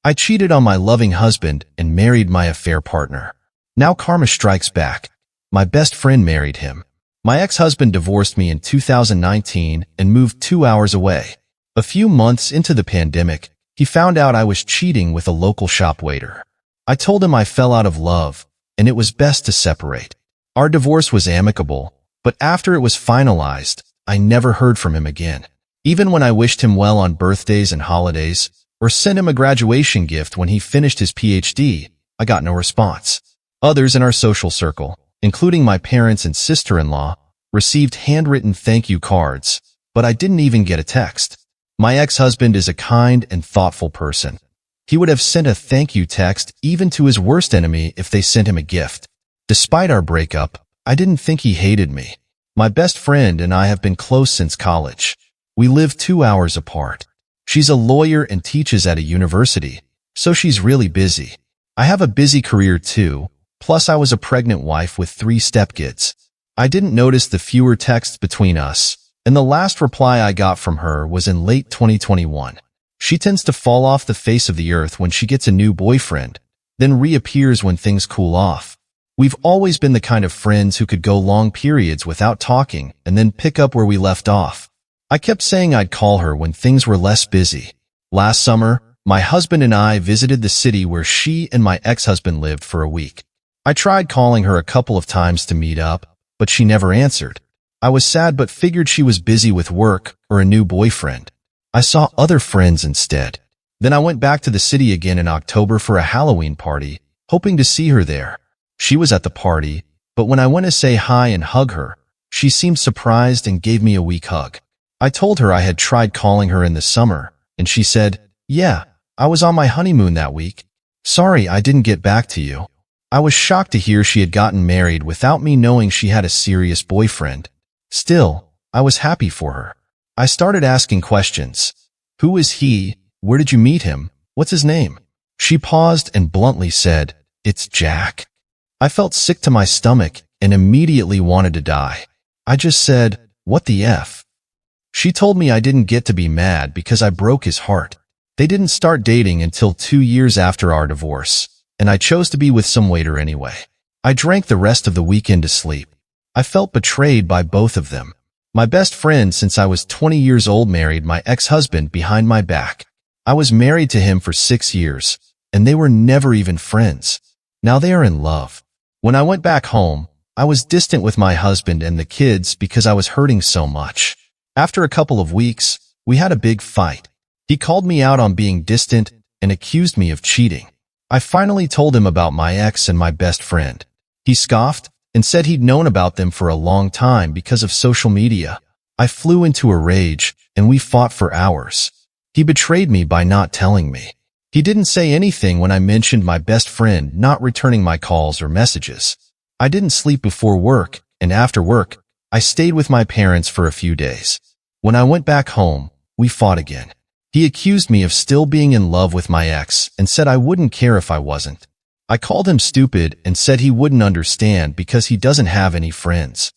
I cheated on my loving husband and married my affair partner. Now karma strikes back. My best friend married him. My ex-husband divorced me in 2019 and moved 2 hours away. A few months into the pandemic, he found out I was cheating with a local shop waiter. I told him I fell out of love, and it was best to separate. Our divorce was amicable, but after it was finalized, I never heard from him again. Even when I wished him well on birthdays and holidays, or sent him a graduation gift when he finished his PhD, I got no response. Others in our social circle, including my parents and sister-in-law, received handwritten thank you cards, but I didn't even get a text. My ex-husband is a kind and thoughtful person. He would have sent a thank you text even to his worst enemy if they sent him a gift. Despite our breakup, I didn't think he hated me. My best friend and I have been close since college. We live 2 hours apart. She's a lawyer and teaches at a university, so she's really busy. I have a busy career too, plus I was a pregnant wife with 3 stepkids. I didn't notice the fewer texts between us, and the last reply I got from her was in late 2021. She tends to fall off the face of the earth when she gets a new boyfriend, then reappears when things cool off. We've always been the kind of friends who could go long periods without talking and then pick up where we left off. I kept saying I'd call her when things were less busy. Last summer, my husband and I visited the city where she and my ex-husband lived for a week. I tried calling her a couple of times to meet up, but she never answered. I was sad but figured she was busy with work or a new boyfriend. I saw other friends instead. Then I went back to the city again in October for a Halloween party, hoping to see her there. She was at the party, but when I went to say hi and hug her, she seemed surprised and gave me a weak hug. I told her I had tried calling her in the summer, and she said, "Yeah, I was on my honeymoon that week. Sorry I didn't get back to you." I was shocked to hear she had gotten married without me knowing she had a serious boyfriend. Still, I was happy for her. I started asking questions. Who is he? Where did you meet him? What's his name? She paused and bluntly said, "It's Jack." I felt sick to my stomach and immediately wanted to die. I just said, "What the F?" She told me I didn't get to be mad because I broke his heart. They didn't start dating until 2 years after our divorce, and I chose to be with some waiter anyway. I drank the rest of the weekend to sleep. I felt betrayed by both of them. My best friend since I was 20 years old married my ex-husband behind my back. I was married to him for 6 years, and they were never even friends. Now they are in love. When I went back home, I was distant with my husband and the kids because I was hurting so much. After a couple of weeks, we had a big fight. He called me out on being distant and accused me of cheating. I finally told him about my ex and my best friend. He scoffed and said he'd known about them for a long time because of social media. I flew into a rage, and we fought for hours. He betrayed me by not telling me. He didn't say anything when I mentioned my best friend not returning my calls or messages. I didn't sleep before work, and after work, I stayed with my parents for a few days. When I went back home, we fought again. He accused me of still being in love with my ex and said I wouldn't care if I wasn't. I called him stupid and said he wouldn't understand because he doesn't have any friends.